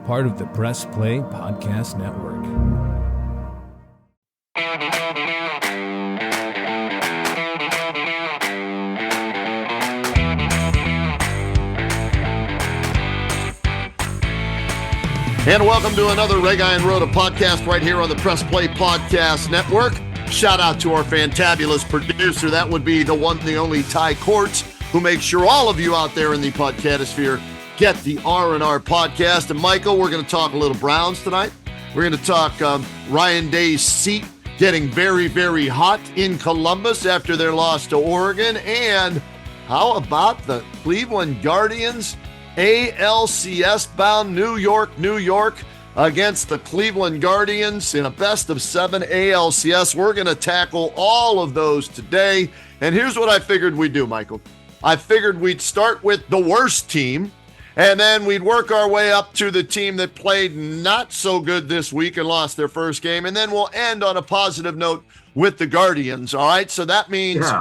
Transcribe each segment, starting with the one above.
part of the Press Play Podcast Network. And welcome to another Reghi Roda podcast right here on the Press Play Podcast Network. Shout out to our fantabulous producer. That would be the one, the only Ty Cordts, who makes sure all of you out there in the podcastsphere get the RnR podcast. And Michael, we're going to talk a little Browns tonight. We're going to talk Ryan Day's seat getting very, very hot in Columbus after their loss to Oregon. And how about the Cleveland Guardians? ALCS bound New York against the Cleveland Guardians in a best of 7 ALCS. We're going to tackle all of those today. And here's what I figured we'd do, Michael. I figured we'd start with the worst team, and then we'd work our way up to the team that played not so good this week and lost their first game. And then we'll end on a positive note with the Guardians. All right. So that means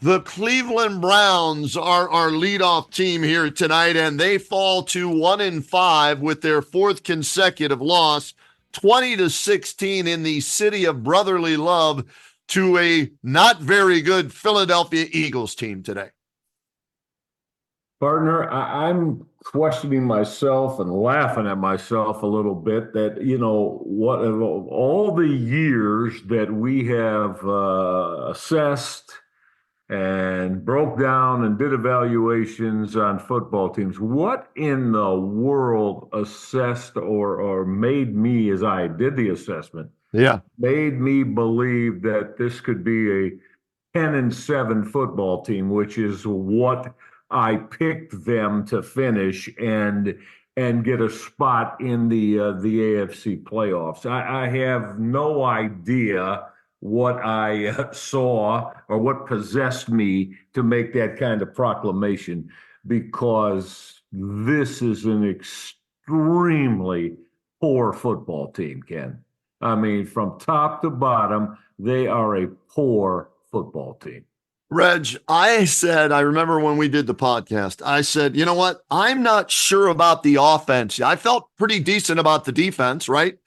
the Cleveland Browns are our leadoff team here tonight, and they fall to 1-5 with their fourth consecutive loss, 20-16 in the city of brotherly love to a not very good Philadelphia Eagles team today. Partner, I'm questioning myself and laughing at myself a little bit that, what of all the years that we have assessed and broke down and did evaluations on football teams, what in the world assessed or made me, as I did the assessment, made me believe that this could be a 10-7 football team, which is what I picked them to finish and get a spot in the AFC playoffs. I have no idea what I saw or what possessed me to make that kind of proclamation, because this is an extremely poor football team, Ken. I mean, from top to bottom, they are a poor football team. Reg, I remember when we did the podcast, I said, you know what? I'm not sure about the offense. I felt pretty decent about the defense, right?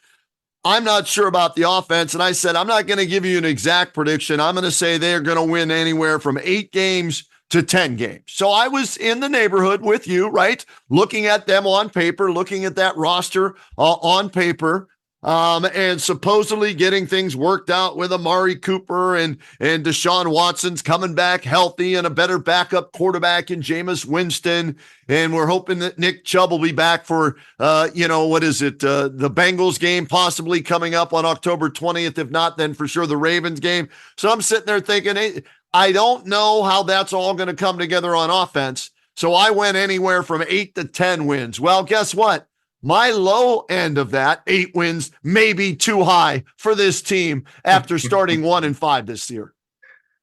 I'm not sure about the offense. And I said, I'm not going to give you an exact prediction. I'm going to say they're going to win anywhere from 8 games to 10 games. So I was in the neighborhood with you, right? Looking at them on paper, looking at that roster on paper. And supposedly getting things worked out with Amari Cooper and Deshaun Watson's coming back healthy and a better backup quarterback in Jameis Winston. And we're hoping that Nick Chubb will be back for, the Bengals game possibly coming up on October 20th. If not, then for sure the Ravens game. So I'm sitting there thinking, hey, I don't know how that's all going to come together on offense. So I went anywhere from 8 to 10 wins. Well, guess what? My low end of that, 8 wins, may be too high for this team after starting 1-5 this year.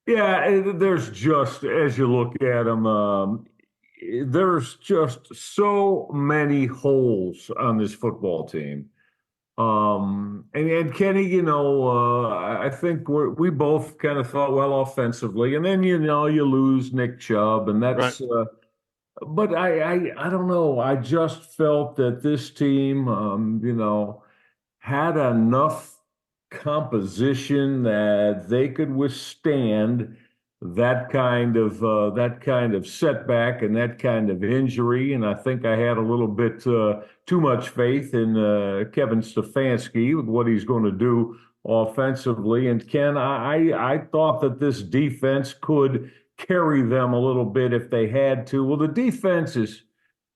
Yeah, there's just, as you look at them, there's just so many holes on this football team. And Kenny, I think we both kind of thought, well, offensively, and then, you lose Nick Chubb, and that's right. But I don't know. I just felt that this team, had enough composition that they could withstand that kind of setback and that kind of injury. And I think I had a little bit too much faith in Kevin Stefanski with what he's going to do offensively. And Ken, I thought that this defense could carry them a little bit if they had to. Well, the defense is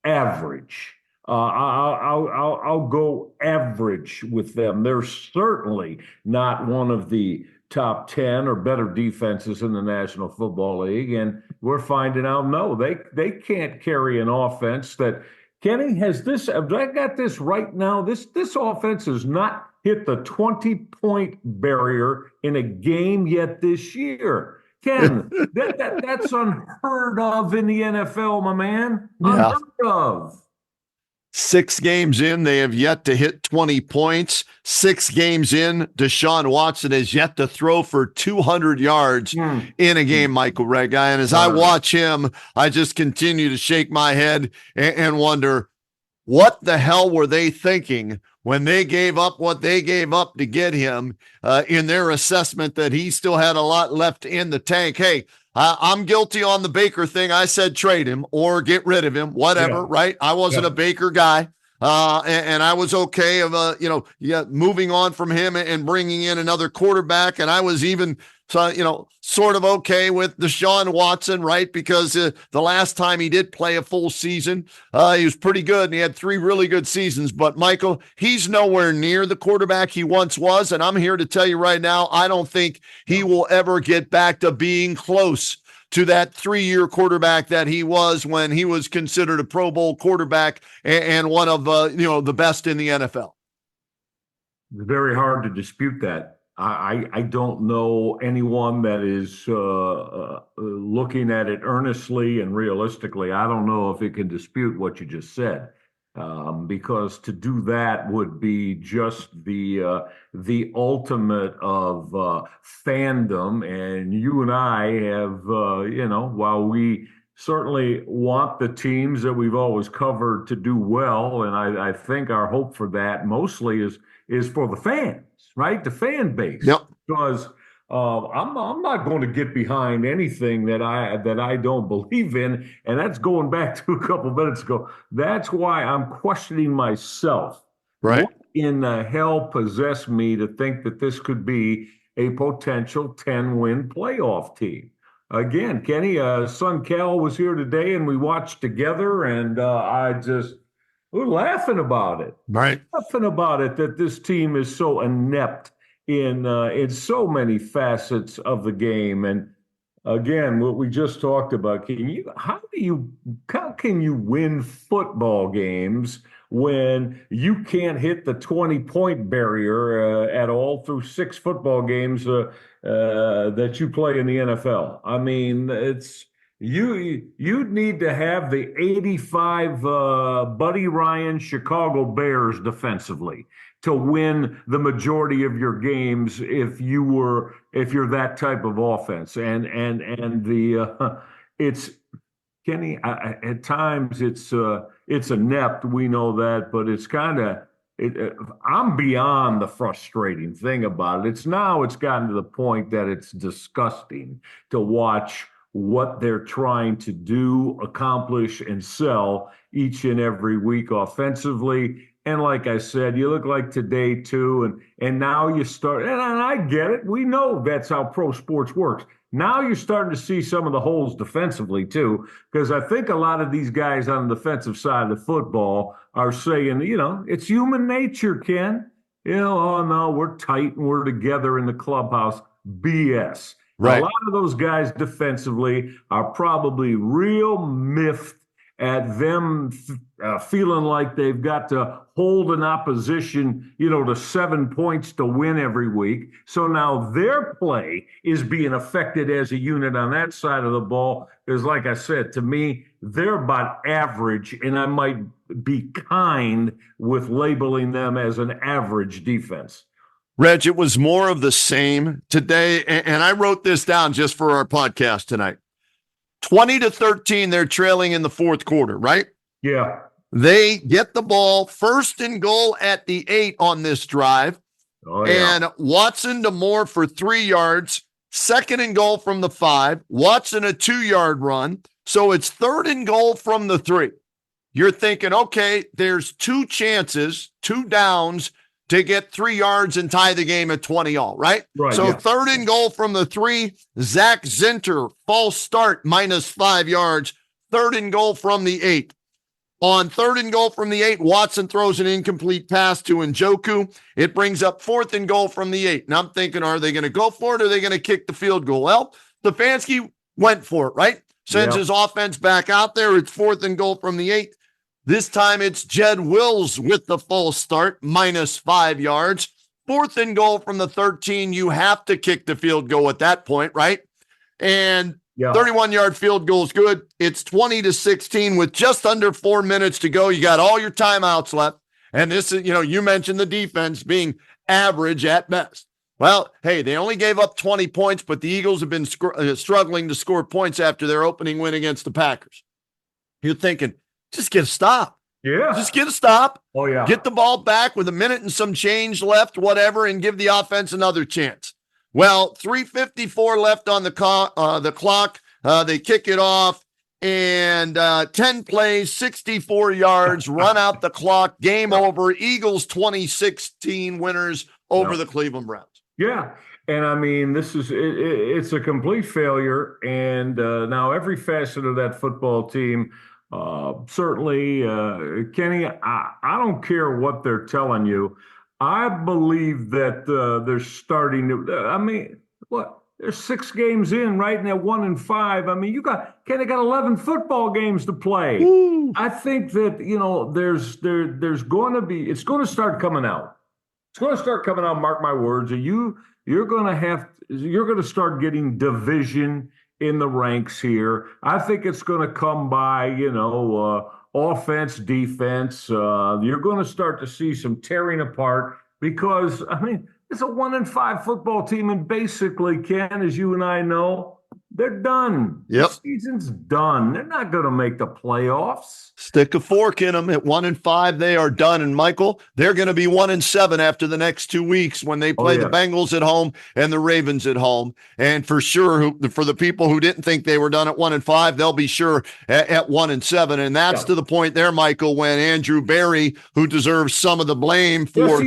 average. I'll go average with them. They're certainly not one of the top 10 or better defenses in the National Football League. And we're finding out, no, they can't carry an offense that, Kenny, have I got this right now? This offense has not hit the 20-point barrier in a game yet this year. Ken, that's unheard of in the NFL, my man. Unheard of. 6 games in, they have yet to hit 20 points. 6 games in, Deshaun Watson has yet to throw for 200 yards in a game, Michael Reghi. And as I watch him, I just continue to shake my head and wonder, what the hell were they thinking when they gave up what they gave up to get him in their assessment that he still had a lot left in the tank? Hey, I'm guilty on the Baker thing. I said trade him or get rid of him, whatever, right? I wasn't a Baker guy. And I was okay of moving on from him and bringing in another quarterback. And I was even sort of okay with Deshaun Watson, right? Because the last time he did play a full season, he was pretty good and he had 3 really good seasons. But Michael, he's nowhere near the quarterback he once was. And I'm here to tell you right now, I don't think he will ever get back to being close to that 3-year quarterback that he was when he was considered a Pro Bowl quarterback and one of the best in the NFL. Very hard to dispute that. I don't know anyone that is looking at it earnestly and realistically. I don't know if it can dispute what you just said, because to do that would be just the ultimate of fandom. And you and I have, while we certainly want the teams that we've always covered to do well, and I think our hope for that mostly is for the fans. Right, the fan base. Yep. Because I'm not going to get behind anything that I don't believe in, and that's going back to a couple minutes ago. That's why I'm questioning myself. Right. What in the hell possessed me to think that this could be a potential 10-win playoff team? Again, Kenny, son Cal was here today, and we watched together, and we're laughing about it. Right. Laughing about it that this team is so inept in so many facets of the game. And again, what we just talked about, how can you win football games when you can't hit the 20-point barrier at all through 6 football games that you play in the NFL? I mean, it's you'd need to have the 85 Buddy Ryan Chicago Bears defensively to win the majority of your games if you're that type of offense. And it's Kenny, at times it's inept, we know that, but it's kind of I'm beyond the frustrating thing about it. It's gotten to the point that it's disgusting to watch what they're trying to do, accomplish, and sell each and every week offensively. And like I said, you look like today too, and now you start, and I get it. We know that's how pro sports works. Now you're starting to see some of the holes defensively too, because I think a lot of these guys on the defensive side of the football are saying, it's human nature, Ken. Oh no, we're tight and we're together in the clubhouse. BS. Right. A lot of those guys defensively are probably real miffed at them feeling like they've got to hold an opposition, to 7 points to win every week. So now their play is being affected as a unit on that side of the ball. Because like I said, to me, they're about average, and I might be kind with labeling them as an average defense. Reg, it was more of the same today, and I wrote this down just for our podcast tonight. 20-13, they're trailing in the 4th quarter, right? Yeah. They get the ball, 1st and goal at the 8 on this drive, and Watson to Moore for 3 yards, 2nd and goal from the 5, Watson a 2-yard run, so it's 3rd and goal from the 3. You're thinking, okay, there's 2 chances, 2 downs, to get 3 yards and tie the game at 20-all, right? So yeah. 3rd and goal from the 3, Zach Zinter, false start, -5 yards. 3rd and goal from the 8. On 3rd and goal from the 8, Watson throws an incomplete pass to Njoku. It brings up 4th and goal from the 8. And I'm thinking, are they going to go for it or are they going to kick the field goal? Well, Stefanski went for it, right? Sends his offense back out there. It's 4th and goal from the 8. This time it's Jed Wills with the false start, -5 yards. 4th and goal from the 13. You have to kick the field goal at that point, right? And 31-yard field goal is good. It's 20-16 with just under 4 minutes to go. You got all your timeouts left. And this is, you mentioned the defense being average at best. Well, hey, they only gave up 20 points, but the Eagles have been struggling to score points after their opening win against the Packers. You're thinking, just get a stop. Yeah. Just get a stop. Oh, yeah. Get the ball back with a minute and some change left, whatever, and give the offense another chance. Well, 3:54 left on the clock. They kick it off, and 10 plays, 64 yards, run out the clock, game over. Eagles 2016 winners over the Cleveland Browns. Yeah. And I mean, it's a complete failure. And now every facet of that football team, certainly, Kenny, I don't care what they're telling you. I believe that they're starting to, I mean, what? They're 6 games in, right? And they're 1-5. I mean, Kenny got 11 football games to play. Woo. I think that, there's going to be, it's going to start coming out. It's going to start coming out, mark my words. You're going to start getting division in the ranks here. I think it's going to come by, offense, defense. You're going to start to see some tearing apart because, I mean, it's a 1-5 football team, and basically, Ken, as you and I know, they're done. Yep. The season's done. They're not going to make the playoffs. Stick a fork in them at 1-5. They are done. And Michael, they're going to be 1-7 after the next 2 weeks when they play the Bengals at home and the Ravens at home. And for sure, for the people who didn't think they were done at 1-5, they'll be sure at 1-7. And that's to the point there, Michael, when Andrew Berry, who deserves some of the blame for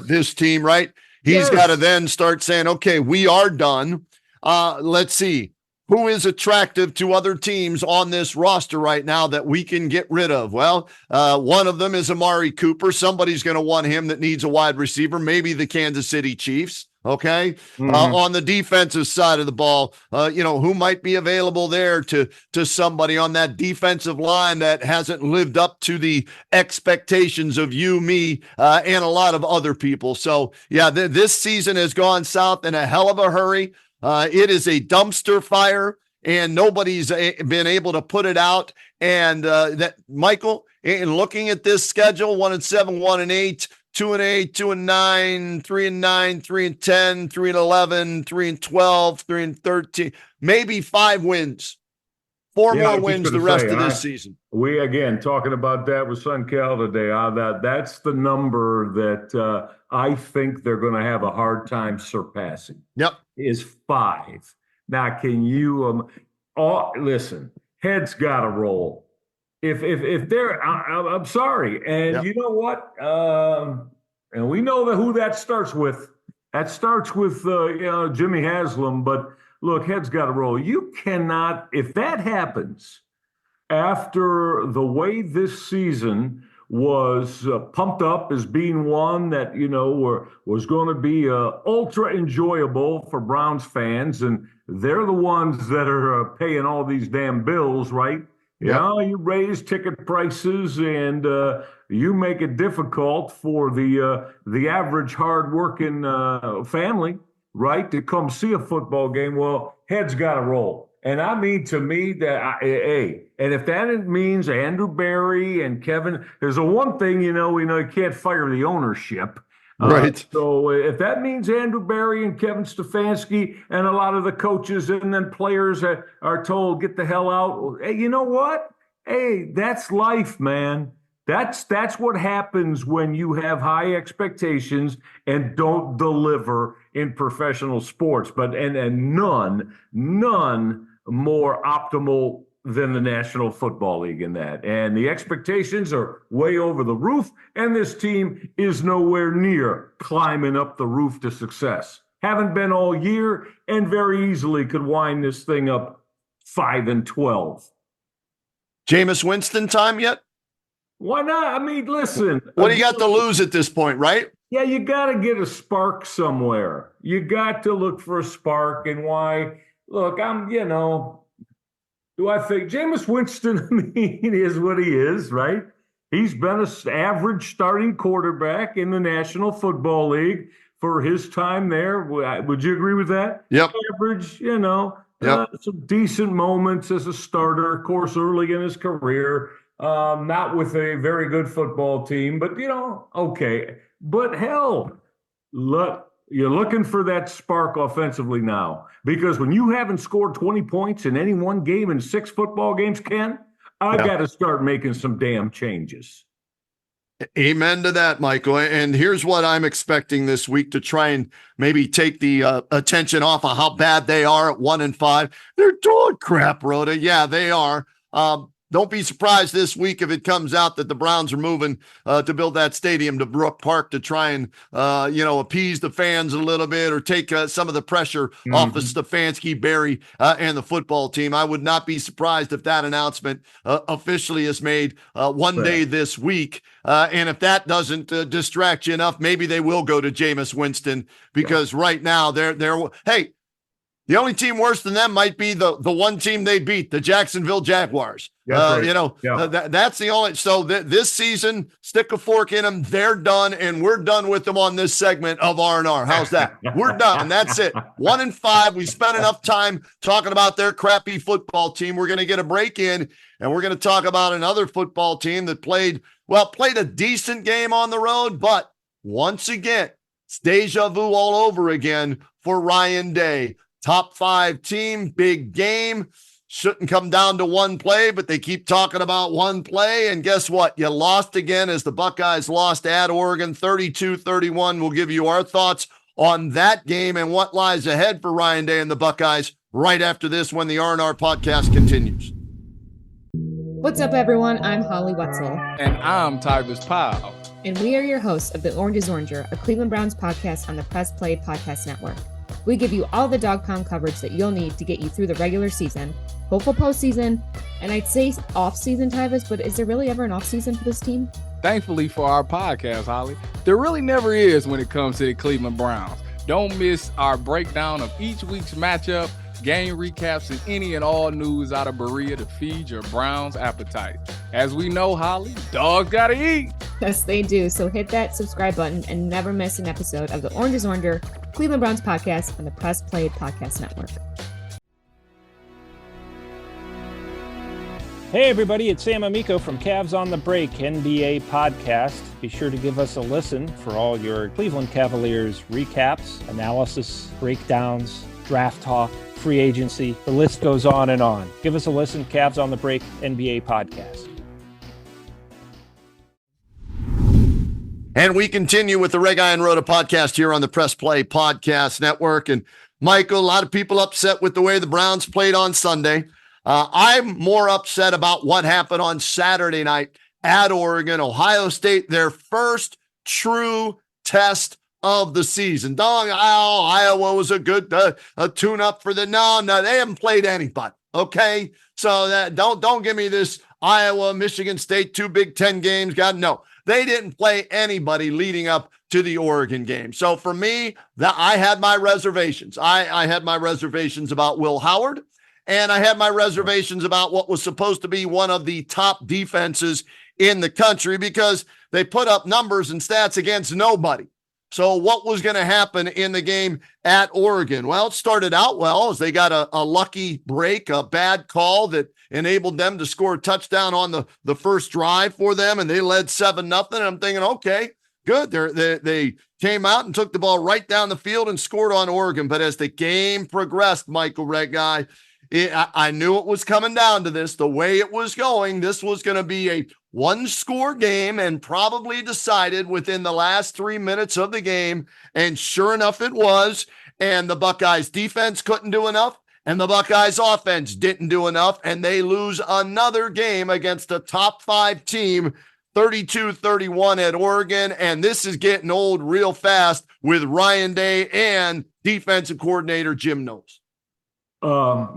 this team, right? He's got to then start saying, okay, we are done. Let's see. Who is attractive to other teams on this roster right now that we can get rid of? Well, one of them is Amari Cooper. Somebody's going to want him that needs a wide receiver, maybe the Kansas City Chiefs. Okay. On the defensive side of the ball, who might be available there to somebody on that defensive line that hasn't lived up to the expectations of you, me, and a lot of other people. So, yeah, this season has gone south in a hell of a hurry. It is a dumpster fire, and nobody's been able to put it out. And that, Michael, in looking at this schedule, 1-7, 1-8, 2-8, 2-9, 3-9, 3-10, 3-11, 3-12, 3-13, maybe 5 wins. 4 more wins the rest of this season. We, again, talking about that with SunCal today, that's the number that I think they're going to have a hard time surpassing. Yep. Is 5. Now, can you listen, heads got to roll. If they're, I'm sorry. And you know what? And we know who that starts with. That starts with, Jimmy Haslam. But look, heads got to roll. You cannot, if that happens after the way this season was pumped up as being one that, was going to be ultra enjoyable for Browns fans. And they're the ones that are paying all these damn bills, right? Yeah, you raise ticket prices and you make it difficult for the average hardworking family, right, to come see a football game. Well, heads got to roll. And I mean, to me, and if that means Andrew Berry and Kevin, there's one thing, we know you can't fire the ownership. Right. So if that means Andrew Berry and Kevin Stefanski and a lot of the coaches and then players are told, get the hell out. Hey, you know what? Hey, that's life, man. That's what happens when you have high expectations and don't deliver in professional sports. But and none more optimal than the National Football League in that. And the expectations are way over the roof, and this team is nowhere near climbing up the roof to success. Haven't been all year, and very easily could wind this thing up 5-12. Jameis Winston time yet? Why not? I mean, listen. What do you got to lose at this point, right? Yeah, you got to get a spark somewhere. You got to look for a spark. And why? Look, do I think Jameis Winston, is what he is, right? He's been an average starting quarterback in the National Football League for his time there. Would you agree with that? Yep. Average, Yep. Some decent moments as a starter, of course, early in his career. Not with a very good football team, but, okay. But hell, look, you're looking for that spark offensively now. Because when you haven't scored 20 points in any one game in 6 football games, Ken, I got to start making some damn changes. Amen to that, Michael. And here's what I'm expecting this week to try and maybe take the attention off of how bad they are at 1-5. They're dog crap, Rhoda. Yeah, they are. Don't be surprised this week if it comes out that the Browns are moving to build that stadium to Brook Park to try and, appease the fans a little bit or take some of the pressure off of Stefanski, Barry, and the football team. I would not be surprised if that announcement officially is made one day this week. And if that doesn't distract you enough, maybe they will go to Jameis Winston because right now hey, the only team worse than them might be the one team they beat, the Jacksonville Jaguars. That's the only. So this season, stick a fork in them. They're done, and we're done with them on this segment of RnR. How's that? We're done. That's it. 1-5. We spent enough time talking about their crappy football team. We're going to get a break in, and we're going to talk about another football team that played a decent game on the road, but once again, it's deja vu all over again for Ryan Day. Top 5 team, big game. Shouldn't come down to one play, but they keep talking about one play. And guess what? You lost again as the Buckeyes lost at Oregon 32-31. We'll give you our thoughts on that game and what lies ahead for Ryan Day and the Buckeyes right after this when the RnR podcast continues. What's up, everyone? I'm Holly Wetzel. And I'm Tybus Powell. And we are your hosts of The Orange is Oranger, a Cleveland Browns podcast on the Press Play Podcast Network. We give you all the dog pound coverage that you'll need to get you through the regular season, hopeful postseason, and I'd say off-season, Tyvis, but is there really ever an off-season for this team? Thankfully for our podcast, Holly, there really never is when it comes to the Cleveland Browns. Don't miss our breakdown of each week's matchup, game recaps, and any and all news out of Berea to feed your Browns appetite. As we know, Holly, dogs gotta eat. Yes, they do. So hit that subscribe button and never miss an episode of the Orange is Oranger, Cleveland Browns podcast on the Press Play Podcast Network. Hey everybody, it's Sam Amico from Cavs on the Break NBA podcast. Be sure to give us a listen for all your Cleveland Cavaliers recaps, analysis, breakdowns, draft talk, free agency. The list goes on and on. Give us a listen, Cavs on the Break NBA podcast. And we continue with the Reghi and Roda podcast here on the Press Play Podcast Network. And Michael, a lot of people upset with the way the Browns played on Sunday. I'm more upset about what happened on Saturday night at Oregon. Ohio State, their first true test of the season. Iowa was a good tune-up for the no, they haven't played anybody. Okay, so don't give me this Iowa, Michigan State, 2 Big Ten games. God, no. They didn't play anybody leading up to the Oregon game. So for me, I had my reservations. I had my reservations about Will Howard, and I had my reservations about what was supposed to be one of the top defenses in the country because they put up numbers and stats against nobody. So what was going to happen in the game at Oregon? Well, it started out well as they got a lucky break, a bad call that enabled them to score a touchdown on the first drive for them, and they led 7-0. And I'm thinking, okay, good. They came out and took the ball right down the field and scored on Oregon. But as the game progressed, Michael Reghi, I knew it was coming down to this. The way it was going, this was going to be a one-score game and probably decided within the last 3 minutes of the game. And sure enough, it was. And the Buckeyes defense couldn't do enough. And the Buckeyes offense didn't do enough. And they lose another game against a top 5 team, 32-31 at Oregon. And this is getting old real fast with Ryan Day and defensive coordinator Jim Knowles.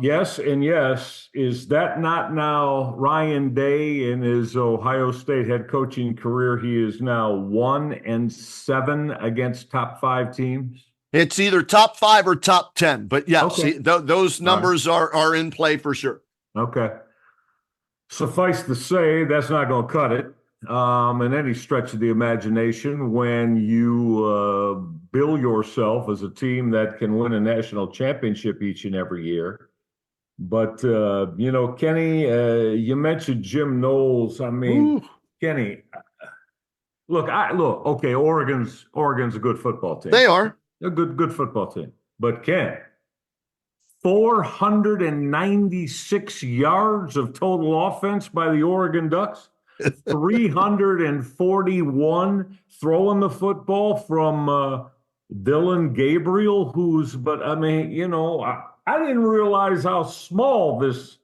Yes and yes. Is that not now Ryan Day in his Ohio State head coaching career? He is now 1-7 against top 5 teams. It's either top 5 or top 10, but yes, okay. Those numbers are in play for sure. Okay. Suffice to say, that's not going to cut it in any stretch of the imagination when you bill yourself as a team that can win a national championship each and every year. But, Kenny, you mentioned Jim Knowles. I mean, Kenny, okay, Oregon's a good football team. They are. A good football team. But Ken, 496 yards of total offense by the Oregon Ducks. 341 throwing the football from Dylan Gabriel, but I mean, I didn't realize how small this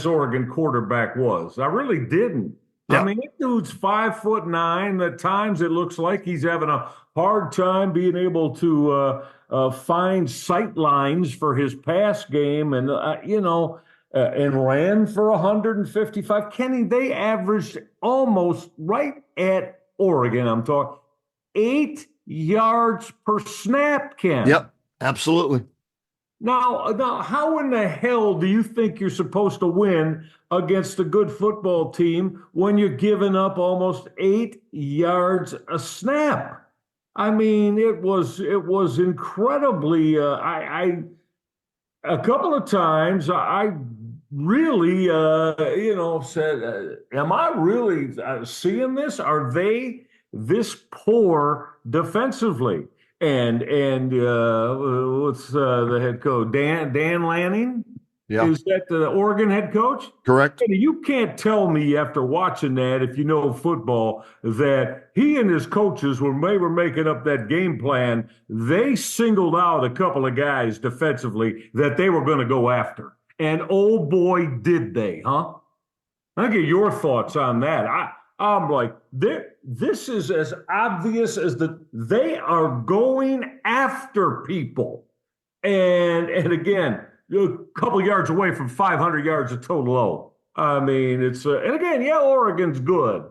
Oregon quarterback was. I really didn't. Yeah. I mean, that dude's 5'9". At times, it looks like he's having a hard time being able to find sight lines for his pass game, and ran for 155. Kenny, they averaged almost right at Oregon. I'm talking 8 yards per snap, Ken. Yep, absolutely. Now, how in the hell do you think you're supposed to win against a good football team when you're giving up almost 8 yards a snap? I mean, it was incredibly. A couple of times I really, said, "Am I really seeing this? Are they this poor defensively?" And what's the head coach? Dan Lanning? Yeah. Is that the Oregon head coach? Correct. You can't tell me after watching that, if you know football, that he and his coaches, when they were making up that game plan, they singled out a couple of guys defensively that they were going to go after. And oh boy, did they, huh? I'll get your thoughts on that. I'm like, this is as obvious as they are going after people. And again, a couple yards away from 500 yards of total low. I mean, it's, and again, yeah, Oregon's good.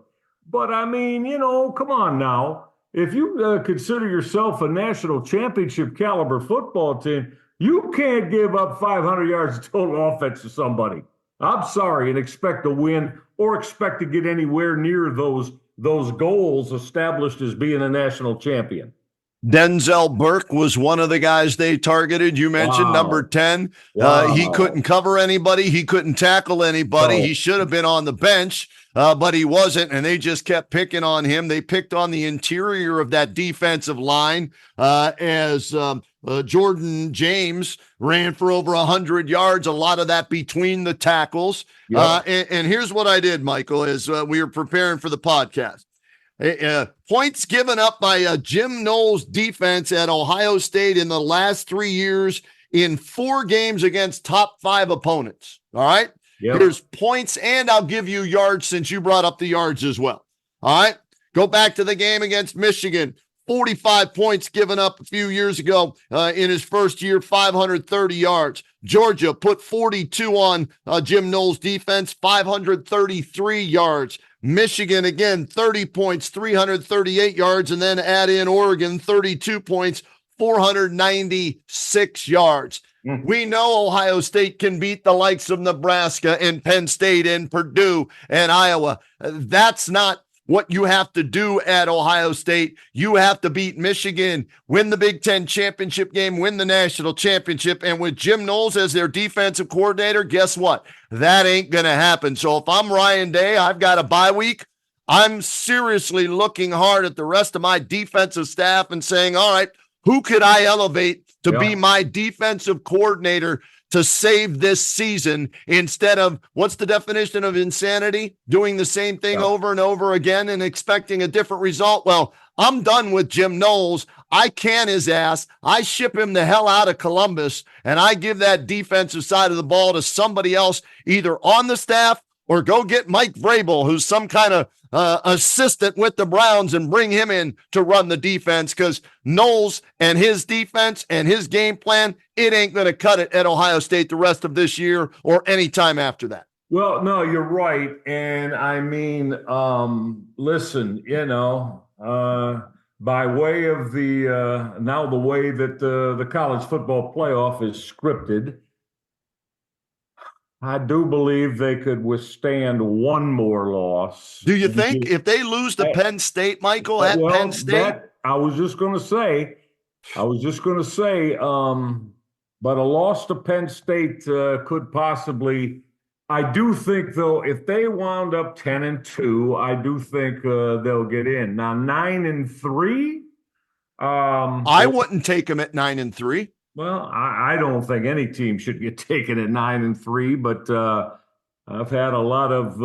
But I mean, come on now. If you consider yourself a national championship caliber football team, you can't give up 500 yards of total offense to somebody. I'm sorry, and expect to win or expect to get anywhere near those goals established as being a national champion. Denzel Burke was one of the guys they targeted. You mentioned number 10. Wow. He couldn't cover anybody. He couldn't tackle anybody. No. He should have been on the bench, but he wasn't, and they just kept picking on him. They picked on the interior of that defensive line as Jordan James ran for over 100 yards, a lot of that between the tackles. Yep. And here's what I did, Michael, as we were preparing for the podcast. Points given up by Jim Knowles' defense at Ohio State in the last 3 years in 4 games against top 5 opponents. All right. Yep. Here's points, and I'll give you yards since you brought up the yards as well. All right. Go back to the game against Michigan. 45 points given up a few years ago in his first year, 530 yards. Georgia put 42 on Jim Knowles' defense, 533 yards. Michigan, again, 30 points, 338 yards, and then add in Oregon, 32 points, 496 yards. Mm-hmm. We know Ohio State can beat the likes of Nebraska and Penn State and Purdue and Iowa. That's not what you have to do at Ohio State. You have to beat Michigan, win the Big Ten championship game, win the national championship. And with Jim Knowles as their defensive coordinator, guess what? That ain't going to happen. So if I'm Ryan Day, I've got a bye week. I'm seriously looking hard at the rest of my defensive staff and saying, all right, who could I elevate to be my defensive coordinator to save this season instead of, what's the definition of insanity? Doing the same thing over and over again and expecting a different result. Well, I'm done with Jim Knowles. I can his ass. I ship him the hell out of Columbus, and I give that defensive side of the ball to somebody else, either on the staff or go get Mike Vrabel, who's some kind of assistant with the Browns, and bring him in to run the defense, because Knowles and his defense and his game plan, it ain't going to cut it at Ohio State the rest of this year or any time after that. Well, no, you're right. And I mean, listen, by way of now the way that the college football playoff is scripted, I do believe they could withstand one more loss. Do you think if they lose to Penn State, Michael, at Penn State? I was just going to say, but a loss to Penn State could possibly. I do think, though, if they wound up 10-2, I do think they'll get in. Now 9-3. I wouldn't take them at 9-3. Well, I don't think any team should get taken at 9-3, but I've had a lot of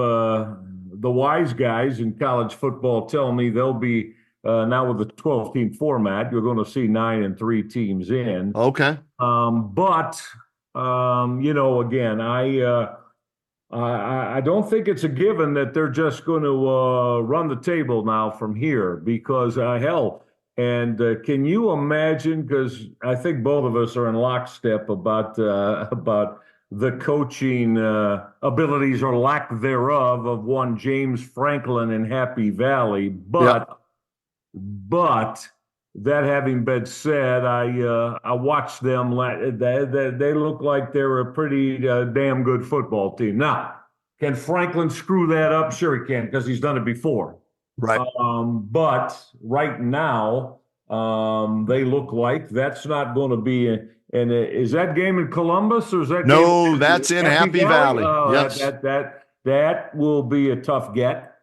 the wise guys in college football tell me they'll be now with the 12-team format, you're going to see 9 and 3 teams in. Okay. But again, I don't think it's a given that they're just going to run the table now from here because hell. And can you imagine? Because I think both of us are in lockstep about the coaching abilities or lack thereof of one James Franklin in Happy Valley. But that having been said, I watched them. They look like they're a pretty damn good football team. Now, can Franklin screw that up? Sure he can, because he's done it before. Right. But right now, they look like that's not going to be. And is that game in Columbus or is that? No, that's in Happy Valley. Yes. That will be a tough get.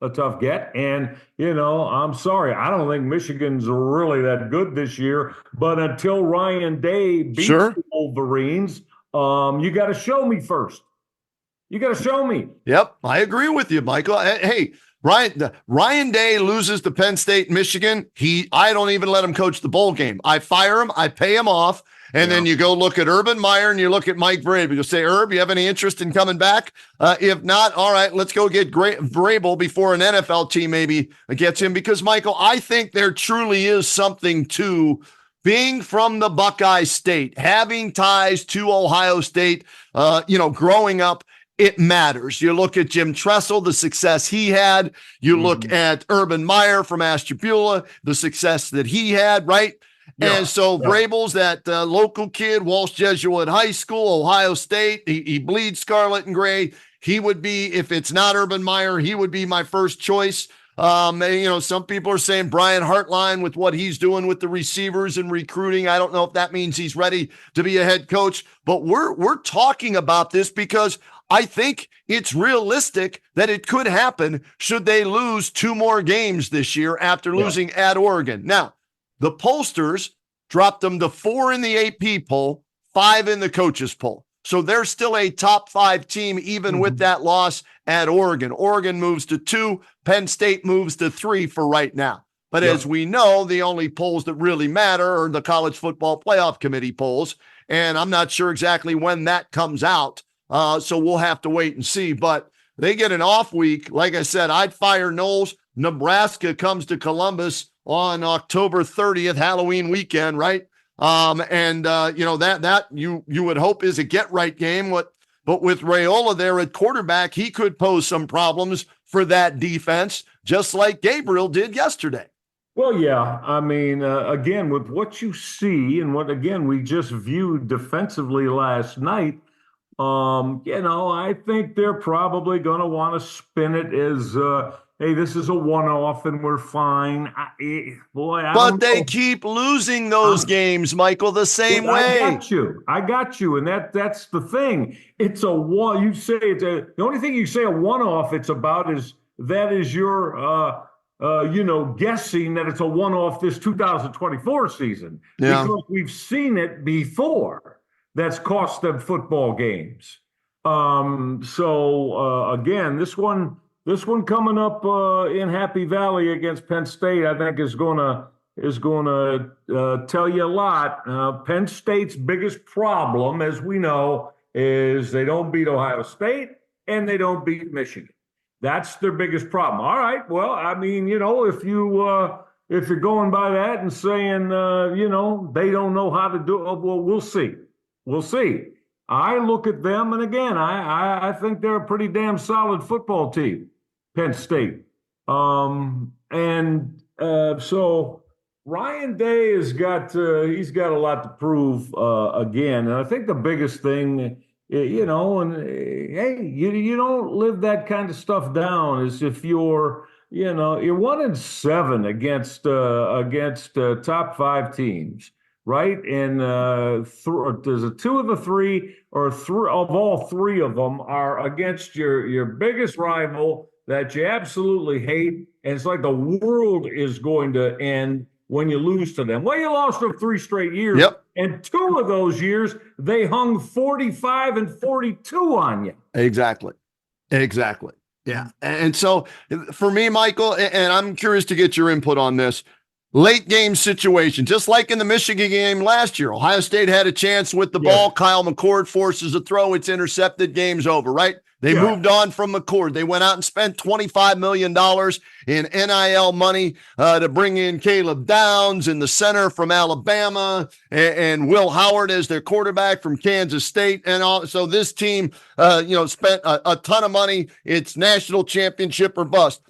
And, I'm sorry. I don't think Michigan's really that good this year. But until Ryan Day beats the Wolverines, you got to show me first. You got to show me. Yep, I agree with you, Michael. Hey, Ryan Day loses to Penn State, Michigan. I don't even let him coach the bowl game. I fire him. I pay him off. And then you go look at Urban Meyer and you look at Mike Vrabel. You'll say, Herb, you have any interest in coming back? If not, all right, let's go get Vrabel before an NFL team maybe gets him. Because, Michael, I think there truly is something to being from the Buckeye State, having ties to Ohio State, growing up. It matters. You look at Jim Tressel, the success he had. You look at Urban Meyer from Ashtabula, the success that he had, right? Yeah, and so Vrabel's that local kid, Walsh Jesuit High School, Ohio State. He bleeds scarlet and gray. He would be, if it's not Urban Meyer, he would be my first choice. Some people are saying Brian Hartline with what he's doing with the receivers and recruiting. I don't know if that means he's ready to be a head coach, but we're talking about this because I think it's realistic that it could happen should they lose 2 more games this year after losing at Oregon. Now, the pollsters dropped them to 4 in the AP poll, 5 in the coaches poll. So they're still a top 5 team, even with that loss at Oregon. Oregon moves to 2, Penn State moves to 3 for right now. But as we know, the only polls that really matter are the College Football Playoff Committee polls. And I'm not sure exactly when that comes out. So we'll have to wait and see. But they get an off week. Like I said, I'd fire Knowles. Nebraska comes to Columbus on October 30th, Halloween weekend, right? That you would hope is a get-right game. But with Raiola there at quarterback, he could pose some problems for that defense, just like Gabriel did yesterday. Well, yeah. I mean, again, with what you see and what, again, we just viewed defensively last night, I think they're probably going to want to spin it as, hey, this is a one-off and we're fine. But they keep losing those games, Michael, the same way. I got you. And that's the thing. It's a one. You say the only thing you say a one-off it's about is your guessing that it's a one-off this 2024 season. Yeah. Because we've seen it before. That's cost them football games. Again, this one coming up in Happy Valley against Penn State, I think is going to tell you a lot. Penn State's biggest problem, as we know, is they don't beat Ohio State and they don't beat Michigan. That's their biggest problem. All right. Well, I mean, if you're going by that and saying they don't know how to do it, well, we'll see. We'll see. I look at them, and again, I think they're a pretty damn solid football team, Penn State. So Ryan Day he's got a lot to prove again, and I think the biggest thing, hey, you don't live that kind of stuff down is if you're 1-7 against top 5 teams. Right, and there's a 2 of the 3, or 3 of all 3 of them are against your biggest rival that you absolutely hate, and it's like the world is going to end when you lose to them. Well, you lost them 3 straight years, and 2 of those years they hung 45 and 42 on you. Exactly. Yeah. And so for me, Michael, and I'm curious to get your input on this, late game situation, just like in the Michigan game last year. Ohio State had a chance with the ball. Kyle McCord forces a throw. It's intercepted. Game's over, right? They moved on from McCord. They went out and spent $25 million in NIL money to bring in Caleb Downs in the center from Alabama and Will Howard as their quarterback from Kansas State. And so this team, spent a ton of money. It's national championship or bust.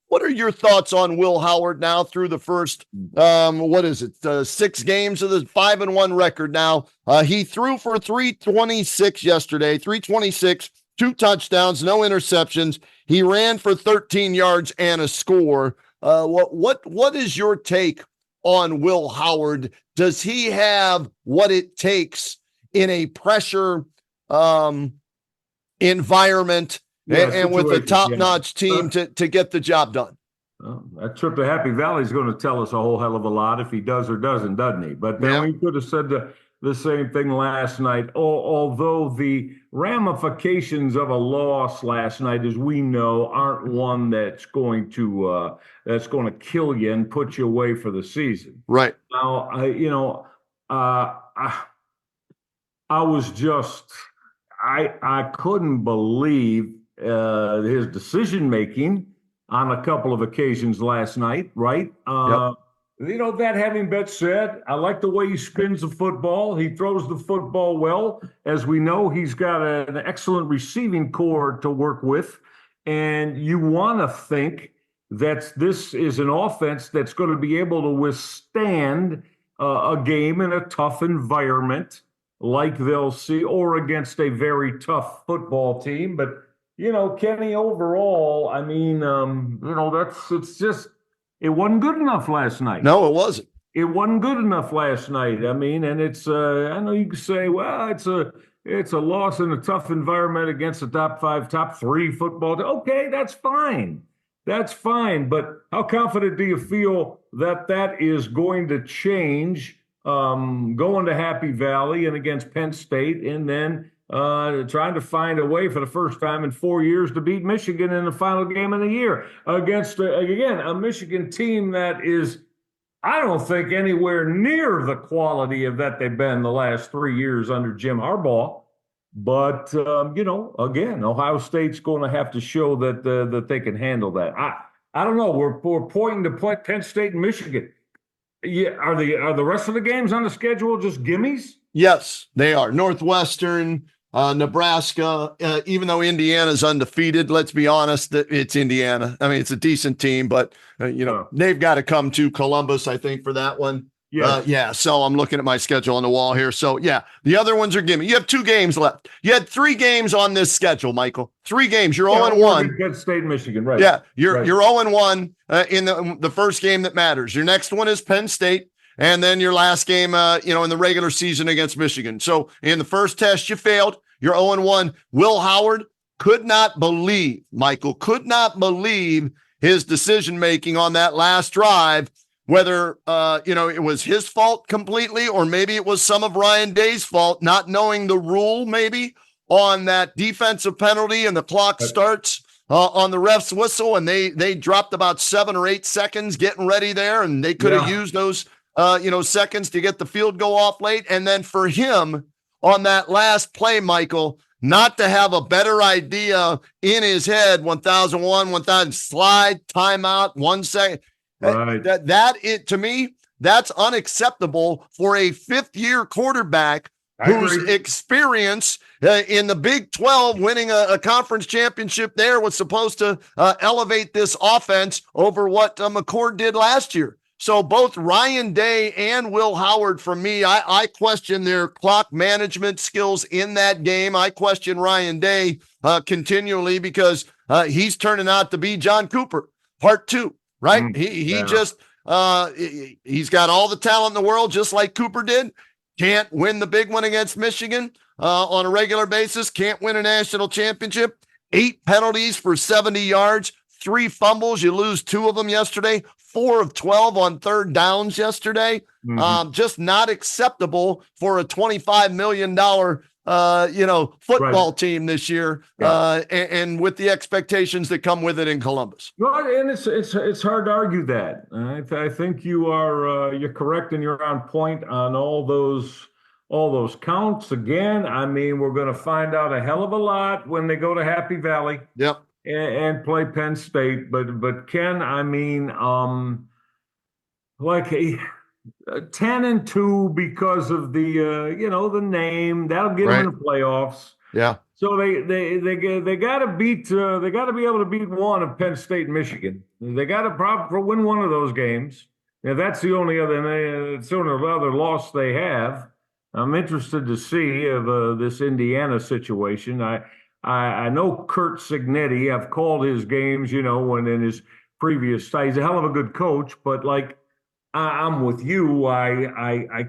What are your thoughts on Will Howard now through the first, 6 games of the 5-1 record now? He threw for 326 yesterday, 326, 2 touchdowns, no interceptions. He ran for 13 yards and a score. What is your take on Will Howard? Does he have what it takes in a pressure environment? And with a top-notch team to get the job done? That trip to Happy Valley is going to tell us a whole hell of a lot if he does or doesn't he? But then we could have said the same thing last night. Although the ramifications of a loss last night, as we know, aren't one that's going to kill you and put you away for the season. Right. Now, I was just I couldn't believe his decision making on a couple of occasions last night, right? That having been said, I like the way he spins the football. He throws the football well. As we know, he's got an excellent receiving core to work with. And you want to think that this is an offense that's going to be able to withstand a game in a tough environment like they'll see, or against a very tough football team. But Kenny, overall, I mean, it wasn't good enough last night. No, it wasn't. It wasn't good enough last night. I mean, and it's, I know you can say, well, it's a loss in a tough environment against a top 5, top 3 football team. Okay, that's fine. That's fine. But how confident do you feel that is going to change going to Happy Valley and against Penn State, and then trying to find a way for the first time in 4 years to beat Michigan in the final game of the year against, again, a Michigan team that is, I don't think, anywhere near the quality of that they've been the last 3 years under Jim Harbaugh. But, again, Ohio State's going to have to show that they can handle that. I don't know. We're pointing to Penn State and Michigan. Yeah, are the rest of the games on the schedule just gimmies? Yes, they are. Northwestern, Nebraska, even though Indiana's undefeated, let's be honest, it's Indiana. I mean, it's a decent team, but, they've got to come to Columbus, I think, for that one. So I'm looking at my schedule on the wall here. So, the other ones are gimme. You have 2 games left. You had 3 games on this schedule, Michael. 3 games. You're 0-1. Penn State, Michigan, right? Yeah, you're 0-1 in the first game that matters. Your next one is Penn State, and then your last game, in the regular season against Michigan. So in the first test, you failed. You're 0-1. Will Howard could not believe his decision-making on that last drive, whether, it was his fault completely, or maybe it was some of Ryan Day's fault, not knowing the rule maybe on that defensive penalty, and the clock starts on the ref's whistle, and they dropped about 7 or 8 seconds getting ready there, and they could have used those, seconds to get the field goal off late. And then for him on that last play, Michael, not to have a better idea in his head, 1,000 slide, timeout, 1 second. Right. To me, that's unacceptable for a 5th-year quarterback whose experience in the Big 12, winning a conference championship there, was supposed to elevate this offense over what McCord did last year. So both Ryan Day and Will Howard, for me, I question their clock management skills in that game. I question Ryan Day continually because he's turning out to be John Cooper, part 2. Right. He's got all the talent in the world, just like Cooper did. Can't win the big one against Michigan on a regular basis. Can't win a national championship. 8 penalties for 70 yards, 3 fumbles. You lose 2 of them yesterday. 4 of 12 on 3rd downs yesterday. Just not acceptable for a $25 million football team this year, and with the expectations that come with it in Columbus. Well, and it's hard to argue that. I think you're correct and you're on point on all those counts. Again, I mean, we're going to find out a hell of a lot when they go to Happy Valley. Yep. And play Penn State, but Ken, I mean, like 10-2 because of the name that'll get them in the playoffs. Yeah. So they got to beat they got to be able to beat one of Penn State and Michigan. They got to win one of those games. Yeah, that's the only other loss they have. I'm interested to see of this Indiana situation. I know Curt Cignetti. I've called his games, when in his previous he's a hell of a good coach, but like I'm with you. I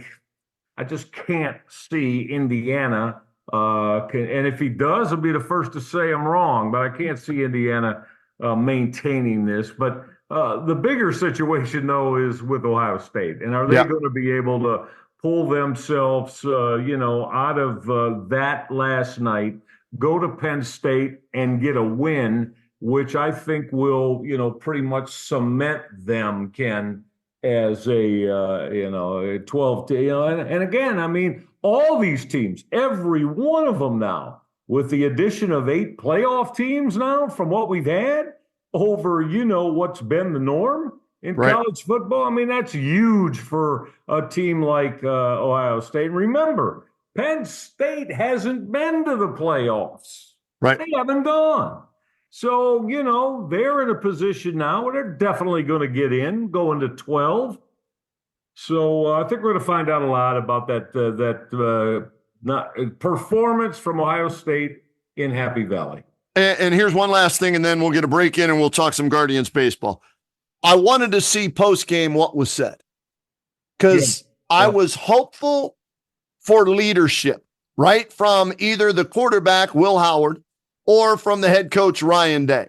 just can't see Indiana. And if he does, I'll be the first to say I'm wrong, but I can't see Indiana maintaining this. But the bigger situation, though, is with Ohio State. And are they going to be able to pull themselves, out of that last night, go to Penn State and get a win, which I think will, pretty much cement them, Ken, as a 12 and again, I mean, all these teams, every one of them now, with the addition of 8 playoff teams now from what we've had over, what's been the norm in college football. I mean, that's huge for a team like Ohio State. And remember, Penn State hasn't been to the playoffs. Right. They haven't gone. So, they're in a position now where they're definitely going to get in, going to 12. So I think we're going to find out a lot about that performance from Ohio State in Happy Valley. And here's one last thing, and then we'll get a break in and we'll talk some Guardians baseball. I wanted to see post-game what was said because I was hopeful for leadership, right? From either the quarterback, Will Howard, or from the head coach, Ryan Day.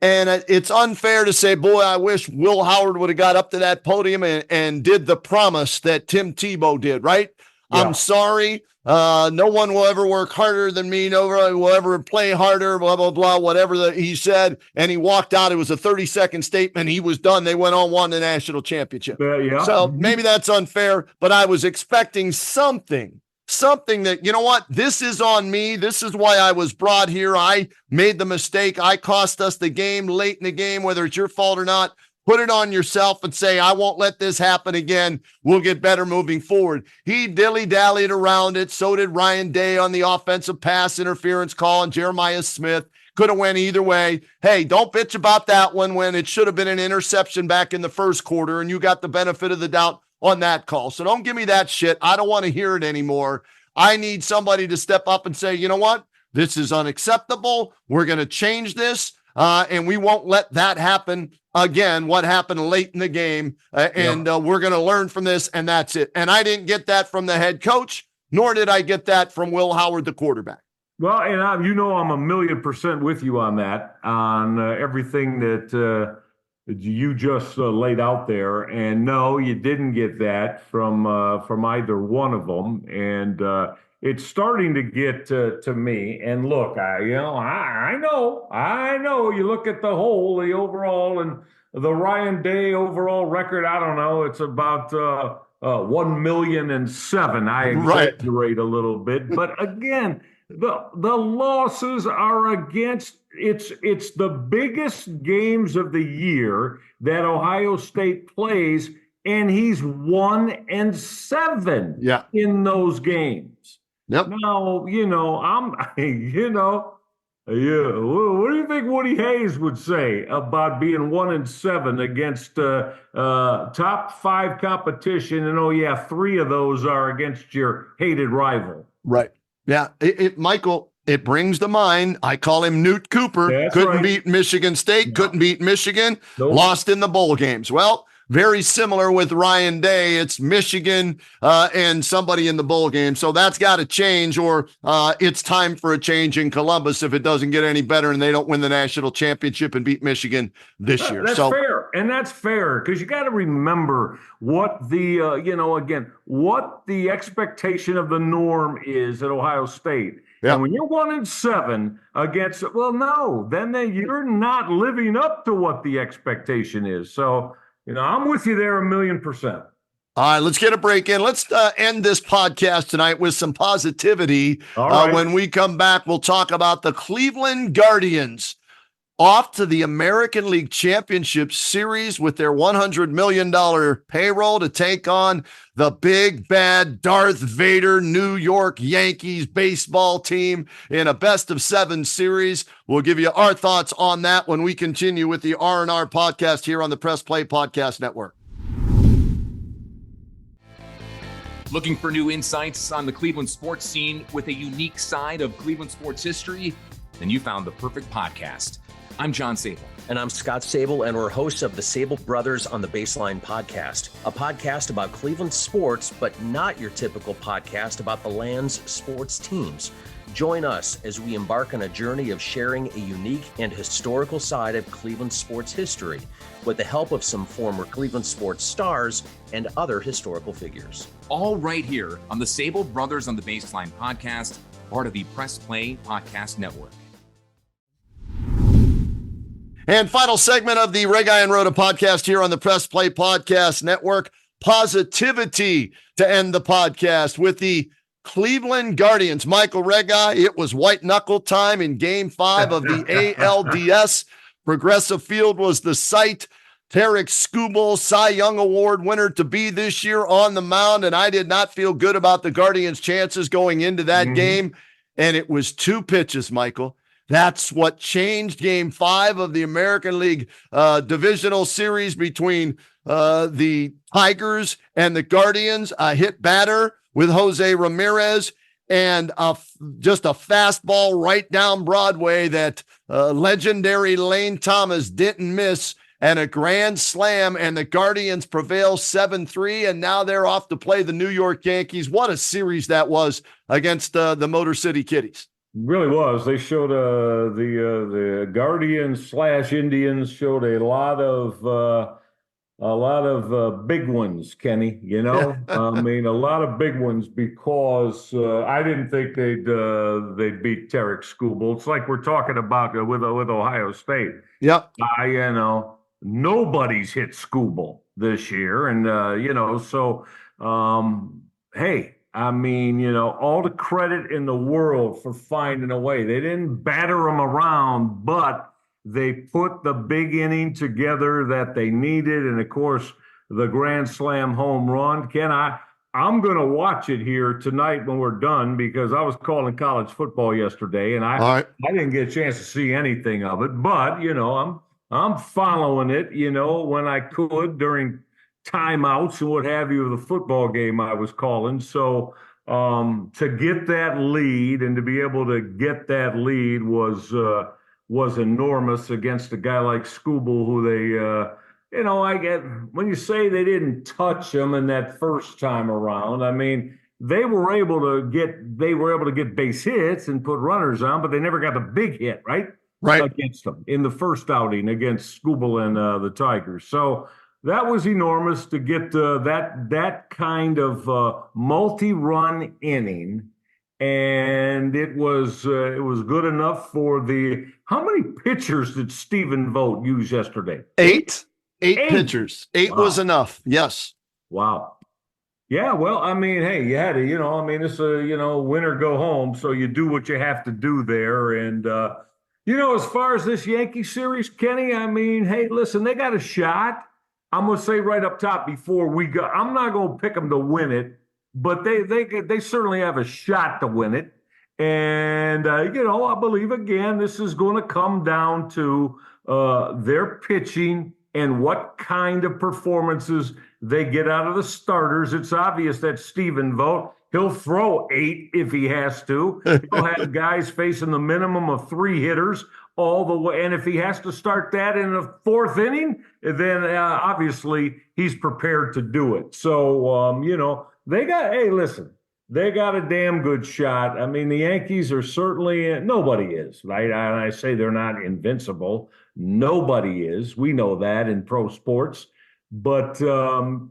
And it's unfair to say, boy, I wish Will Howard would have got up to that podium and did the promise that Tim Tebow did, right? Yeah. I'm sorry. No one will ever work harder than me. No one will ever play harder, blah, blah, blah, whatever he said. And he walked out. It was a 30-second statement. He was done. They went on, won the national championship. So maybe that's unfair, but I was expecting something that, this is on me. This is why I was brought here. I made the mistake. I cost us the game late in the game, whether it's your fault or not. Put it on yourself and say, I won't let this happen again. We'll get better moving forward. He dilly-dallied around it. So did Ryan Day on the offensive pass interference call, and Jeremiah Smith could have went either way. Hey, don't bitch about that one when it should have been an interception back in the first quarter, and you got the benefit of the doubt on that call. So don't give me that shit. I don't want to hear it anymore. I need somebody to step up and say, you know what? This is unacceptable. We're going to change this, and we won't let that happen again, what happened late in the game, and we're going to learn from this, and that's it. And I didn't get that from the head coach, nor did I get that from Will Howard, the quarterback. Well, and I'm 1,000,000% with you on that, on everything that you just laid out there. And no, you didn't get that from either one of them. And it's starting to get to me. And look, I know. You look at the overall, and the Ryan Day overall record. I don't know. It's about 1,000,007. I exaggerate a little bit, but again, the losses are against. It's the biggest games of the year that Ohio State plays, and he's 1-7 in those games. Yep. Now, what do you think Woody Hayes would say about being 1-7 against top 5 competition? And 3 of those are against your hated rival. Right. Yeah. Michael, it brings to mind, I call him Newt Cooper. Couldn't beat Michigan State, couldn't beat Michigan, lost in the bowl games. Well, very similar with Ryan Day. It's Michigan and somebody in the bowl game. So that's got to change, or it's time for a change in Columbus if it doesn't get any better and they don't win the national championship and beat Michigan this year. That's fair. And that's fair because you got to remember what the, what the expectation of the norm is at Ohio State. Yeah. And when you're 1-7 against, then you're not living up to what the expectation is. So, I'm with you there 1,000,000%. All right, let's get a break in. Let's end this podcast tonight with some positivity. All right. When we come back, we'll talk about the Cleveland Guardians off to the American League Championship Series with their $100 million payroll to take on the big, bad Darth Vader New York Yankees baseball team in a best-of-7 series. We'll give you our thoughts on that when we continue with the RnR podcast here on the Press Play Podcast Network. Looking for new insights on the Cleveland sports scene with a unique side of Cleveland sports history? Then you found the perfect podcast. I'm John Sable. And I'm Scott Sable, and we're hosts of the Sable Brothers on the Baseline podcast, a podcast about Cleveland sports, but not your typical podcast about the land's sports teams. Join us as we embark on a journey of sharing a unique and historical side of Cleveland sports history with the help of some former Cleveland sports stars and other historical figures. All right here on the Sable Brothers on the Baseline podcast, part of the Press Play Podcast Network. And final segment of the Reghi Roda podcast here on the Press Play Podcast Network. Positivity to end the podcast with the Cleveland Guardians. Michael Reghi, it was white knuckle time in Game 5 of the ALDS. Progressive Field was the site. Tarik Skubal, Cy Young Award winner to be this year on the mound, and I did not feel good about the Guardians' chances going into that game. And it was 2 pitches, Michael. That's what changed Game 5 of the American League divisional series between the Tigers and the Guardians. A hit batter with Jose Ramirez and just a fastball right down Broadway that legendary Lane Thomas didn't miss, and a grand slam, and the Guardians prevail 7-3, and now they're off to play the New York Yankees. What a series that was against the Motor City Kitties. Really was. They showed the Guardians / Indians showed a lot of big ones, Kenny. I mean, a lot of big ones because I didn't think they'd beat Tarik Skubal. It's like we're talking about with Ohio State. Yep. Nobody's hit Skubal this year, and hey. I mean, all the credit in the world for finding a way. They didn't batter them around, but they put the big inning together that they needed. And, of course, the grand slam home run. Ken, I'm going to watch it here tonight when we're done because I was calling college football yesterday, and I didn't get a chance to see anything of it. But, I'm following it, when I could during timeouts and what have you of the football game I was calling. So to get that lead and to be able to get that lead was enormous against a guy like Skubal, who they I get when you say they didn't touch him in that first time around. I mean, they were able to get base hits and put runners on, but they never got the big hit, right against them in the first outing against Skubal and the Tigers. So that was enormous to get that kind of multi-run inning, and it was good enough for the. How many pitchers did Stephen Vogt use yesterday? 8 pitchers. 8 was enough. Yes. Wow. Yeah. Well, I mean, hey, you had to. It's a win or go home. So you do what you have to do there, and as far as this Yankee series, Kenny, I mean, hey, listen, they got a shot. I'm going to say right up top before we go, I'm not going to pick them to win it, but they certainly have a shot to win it. And, I believe, again, this is going to come down to their pitching and what kind of performances they get out of the starters. It's obvious that Stephen Vogt, he'll throw 8 if he has to. He'll have guys facing the minimum of 3 hitters all the way. And if he has to start that in the fourth inning, then obviously he's prepared to do it. So, they got, hey, listen, they got a damn good shot. I mean, the Yankees are certainly, nobody is, right? And I say they're not invincible. Nobody is. We know that in pro sports. But it's going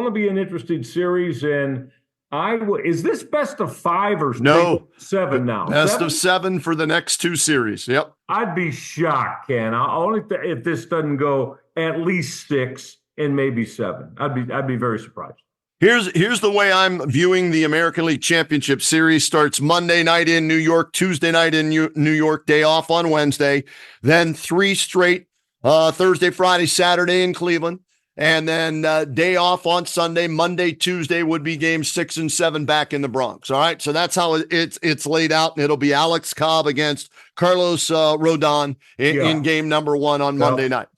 to be an interesting series. And is this best of five or No, 7 now? Best of 7 for the next 2 series. Yep. I'd be shocked, Ken. Only if this doesn't go at least 6 and maybe 7. I'd be very surprised. Here's the way I'm viewing the American League Championship Series. Starts Monday night in New York, Tuesday night in New York, day off on Wednesday, then 3 straight Thursday, Friday, Saturday in Cleveland, and then day off on Sunday. Monday, Tuesday would be games 6 and 7 back in the Bronx. All right, so that's how it's laid out, and it'll be Alex Cobb against Carlos Rodon in game number 1 on Monday night.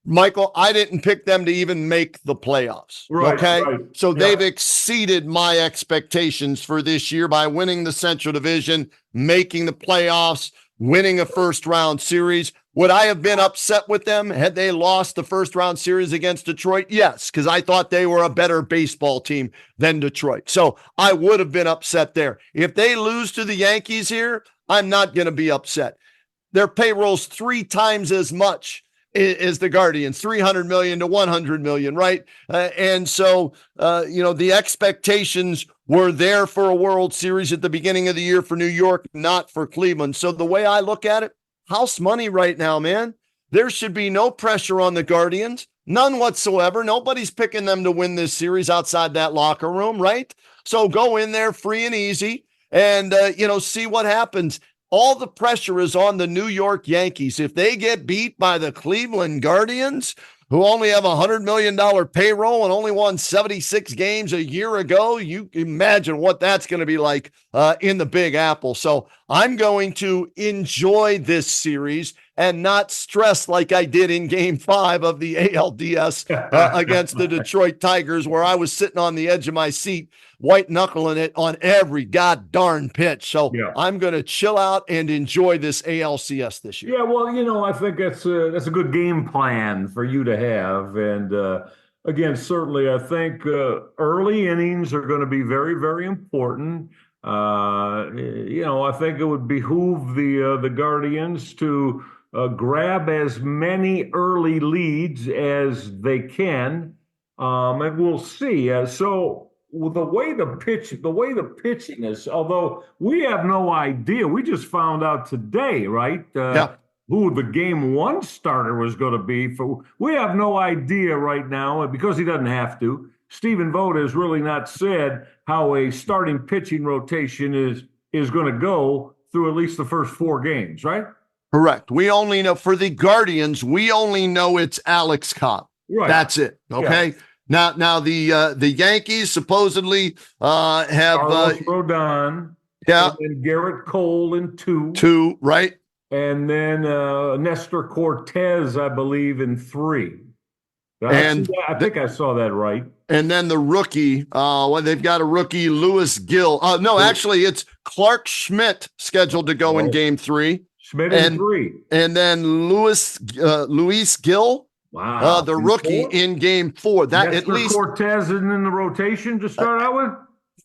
Michael, I didn't pick them to even make the playoffs. Right, okay. right. So they've exceeded my expectations for this year by winning the Central Division, making the playoffs, winning a first round series. Would I have been upset with them had they lost the first round series against Detroit? Yes, because I thought they were a better baseball team than Detroit. So I would have been upset there. If they lose to the Yankees here, I'm not going to be upset. Their payroll's 3 times as much is the Guardians, 300 million to 100 million, right? And so, the expectations were there for a World Series at the beginning of the year for New York, not for Cleveland. So the way I look at it, house money right now, man. There should be no pressure on the Guardians, none whatsoever. Nobody's picking them to win this series outside that locker room, right? So go in there free and easy and, see what happens. All the pressure is on the New York Yankees. If they get beat by the Cleveland Guardians, who only have $100 million payroll and only won 76 games a year ago, you imagine what that's going to be like in the Big Apple. So I'm going to enjoy this series and not stress like I did in Game 5 of the ALDS against the Detroit Tigers, where I was sitting on the edge of my seat, white knuckling it on every god darn pitch. So I'm going to chill out and enjoy this ALCS this year. Yeah, well, I think that's a good game plan for you to have. And again, certainly, I think early innings are going to be very, very important. I think it would behoove the Guardians to grab as many early leads as they can, and we'll see. So the way the pitching is, although we have no idea, we just found out today, right? Who the game 1 starter was going to be. We have no idea right now, because he doesn't have to. Stephen Vogt has really not said how a starting pitching rotation is going to go through at least the first 4 games, right? Correct. We only know for the Guardians, we only know it's Alex Cobb. Right. That's it. Okay. Yeah. Now the Yankees supposedly have Carlos Rodon, and Garrett Cole in 2, right? And then Nestor Cortez, I believe, in 3. I think I saw that right. And then the rookie, they've got a rookie, Louis Gill. Actually, it's Clark Schmidt scheduled to go in Game 3. Schmidt in 3. And then Luis Gill, wow, the rookie 4? In Game 4. That Nestor at least Cortez isn't in the rotation to start out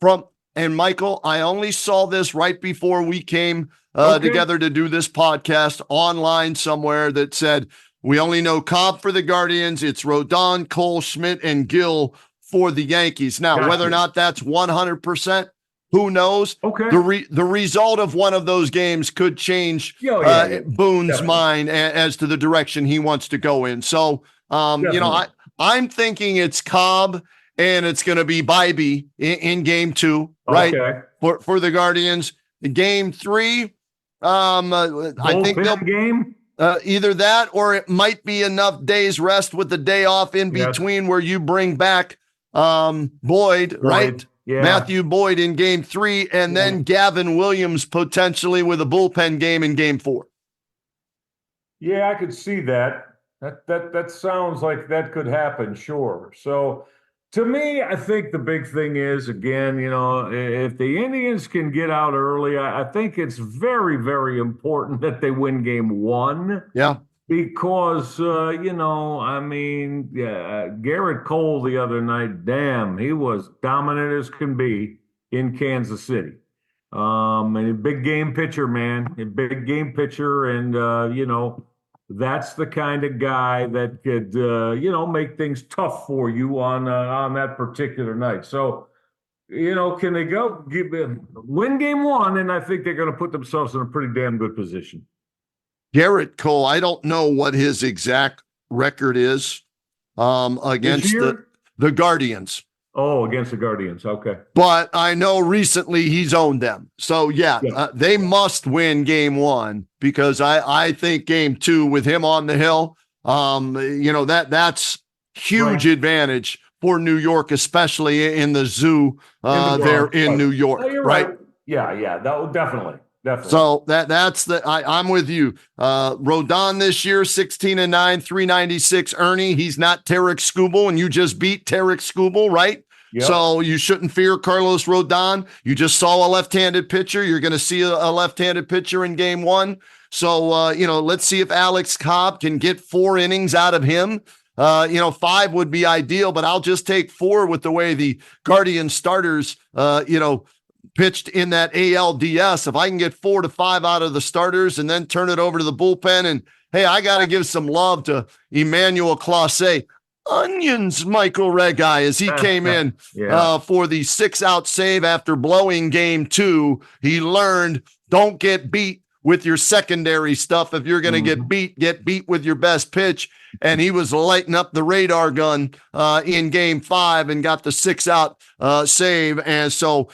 with. And Michael, I only saw this right before we came together to do this podcast online somewhere that said we only know Cobb for the Guardians. It's Rodon, Cole, Schmidt, and Gill for the Yankees. Now, whether or not that's 100%, who knows? Okay. The result of one of those games could change Boone's mind as to the direction he wants to go in. So, I'm thinking it's Cobb and it's going to be Bybee in Game 2, right? Okay. For the Guardians. Game 3, I think they'll game. Either that or it might be enough days rest with the day off in between where you bring back Boyd, right? Yeah. Matthew Boyd in Game 3, and then Gavin Williams potentially with a bullpen game in Game 4. Yeah, I could see that. That sounds like that could happen, sure. So To me, I think the big thing is, again, if the Indians can get out early, I think it's very, very important that they win game one. Yeah. Because, Garrett Cole the other night, damn, he was dominant as can be in Kansas City. And a big game pitcher, man, a big game pitcher. And, that's the kind of guy that could, make things tough for you on that particular night. So, can they win game one? And I think they're going to put themselves in a pretty damn good position. Garrett Cole, I don't know what his exact record is against the Guardians. Oh, against the Guardians. Okay. But I know recently he's owned them. So, they must win game one because I think game two with him on the hill, that's huge advantage for New York, especially in the zoo there in New York. Oh, right? Yeah. That would definitely. So I'm with you. Rodon this year, 16-9, 396 Ernie. He's not Tarek Skubal, and you just beat Tarek Skubal, right? Yep. So you shouldn't fear Carlos Rodon. You just saw a left-handed pitcher. You're going to see a left-handed pitcher in game one. So, let's see if Alex Cobb can get 4 innings out of him. 5 would be ideal, but I'll just take 4 with the way the Guardian starters, pitched in that ALDS. If I can get 4 to 5 out of the starters and then turn it over to the bullpen, and hey, I got to give some love to Emmanuel Clase. Onions, Michael Reghi, as he came in for the 6-out save after blowing game 2. He learned, don't get beat with your secondary stuff. If you're going to get beat with your best pitch. And he was lighting up the radar gun in game 5 and got the 6-out save. And so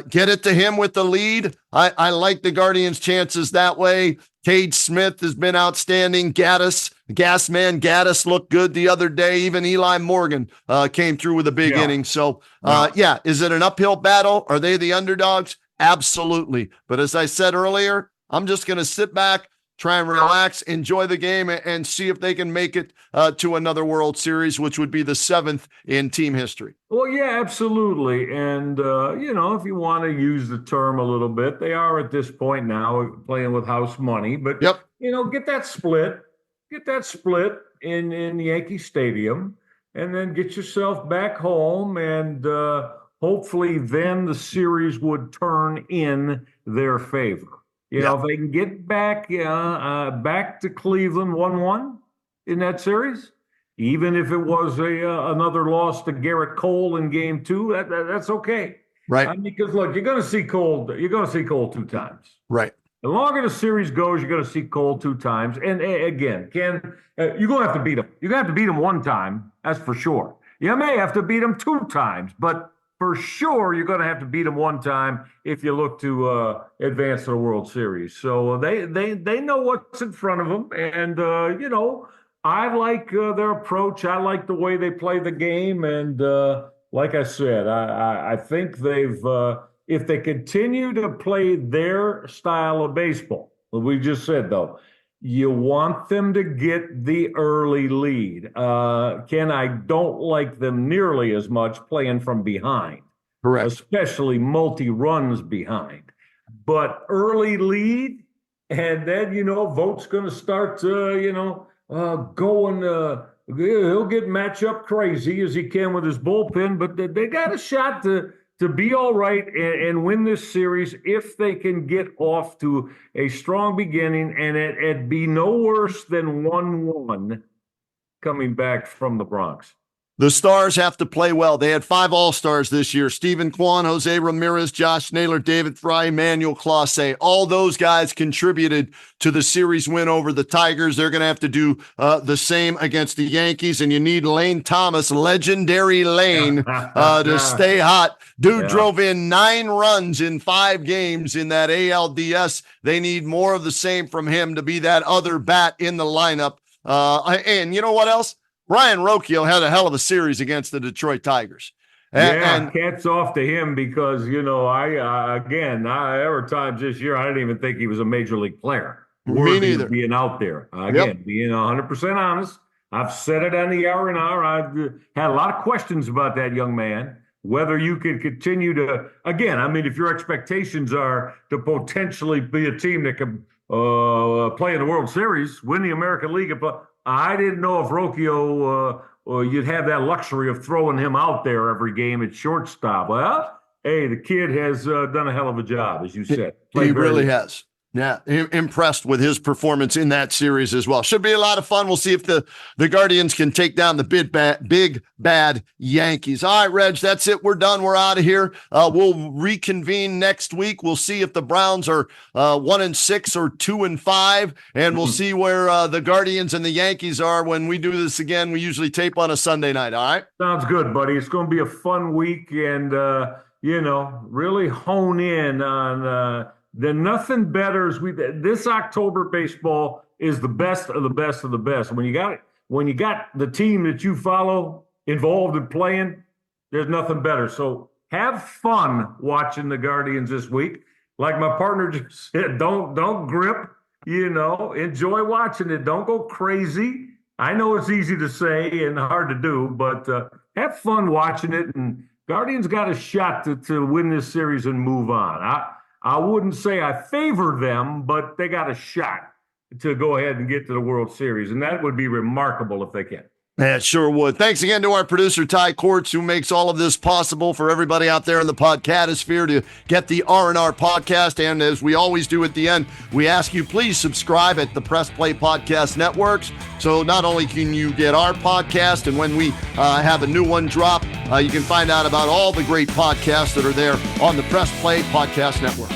get it to him with the lead. I like the Guardians' chances that way. Cade Smith has been outstanding. Gasman Gaddis looked good the other day. Even Eli Morgan came through with a big inning. So, is it an uphill battle? Are they the underdogs? Absolutely. But as I said earlier, I'm just going to sit back, try and relax, enjoy the game, and see if they can make it to another World Series, which would be the 7th in team history. Well, yeah, absolutely. And, if you want to use the term a little bit, they are at this point now playing with house money. But, get that split in Yankee Stadium, and then get yourself back home. And hopefully then the series would turn in their favor. If they can get back to Cleveland 1-1 in that series, even if it was another loss to Garrett Cole in game 2, that's okay. Right. Because look, you're going to see Cole. You're going to see Cole 2 times. Right. The longer the series goes, you're going to see Cole 2 times. And again, you're going to have to beat him. You're going to have to beat him 1 time. That's for sure. You may have to beat him 2 times, but for sure, you're going to have to beat them 1 time if you look to advance to the World Series. So they know what's in front of them, and I like their approach. I like the way they play the game, and like I said, I think they've if they continue to play their style of baseball, what we just said though. You want them to get the early lead. Ken, I don't like them nearly as much playing from behind. Correct. Especially multi-runs behind. But early lead, and then, Vogt's going to start, going. He'll get matchup crazy as he can with his bullpen, but they got a shot to be all right and win this series if they can get off to a strong beginning and it be no worse than 1-1 coming back from the Bronx. The Stars have to play well. They had 5 All-Stars this year. Stephen Kwan, Jose Ramirez, Josh Naylor, David Fry, Emmanuel Clase. All those guys contributed to the series win over the Tigers. They're going to have to do the same against the Yankees, and you need Lane Thomas, legendary Lane, to stay hot. Dude drove in 9 runs in 5 games in that ALDS. They need more of the same from him to be that other bat in the lineup. And you know what else? Brian Rocchio had a hell of a series against the Detroit Tigers. And hats off to him because, there were times this year I didn't even think he was a major league player. Me neither. Being out there. Being 100% honest, I've said it on the RnR. I've had a lot of questions about that young man, whether you can continue to, again, I mean, if your expectations are to potentially be a team that can play in the World Series, win the American League, I didn't know if Rocchio, you'd have that luxury of throwing him out there every game at shortstop. Well, hey, the kid has done a hell of a job, as you said. He really has. Yeah, impressed with his performance in that series as well. Should be a lot of fun. We'll see if the Guardians can take down the big bad Yankees. All right, Reg, that's it. We're done. We're out of here. We'll reconvene next week. We'll see if the Browns are 1-6 or 2-5, and we'll see where the Guardians and the Yankees are when we do this again. We usually tape on a Sunday night. All right. Sounds good, buddy. It's going to be a fun week, and really hone in on. Then nothing better as this October baseball is the best of the best of the best. When you got the team that you follow involved in playing, there's nothing better. So have fun watching the Guardians this week. Like my partner just said, don't grip, enjoy watching it. Don't go crazy. I know it's easy to say and hard to do, but have fun watching it. And Guardians got a shot to win this series and move on. I wouldn't say I favor them, but they got a shot to go ahead and get to the World Series, and that would be remarkable if they can. Yeah, it sure would. Thanks again to our producer, Ty Cordts, who makes all of this possible for everybody out there in the podcatosphere to get the RnR podcast. And as we always do at the end, we ask you, please subscribe at the Press Play Podcast Networks. So not only can you get our podcast, and when we have a new one drop, you can find out about all the great podcasts that are there on the Press Play Podcast Network.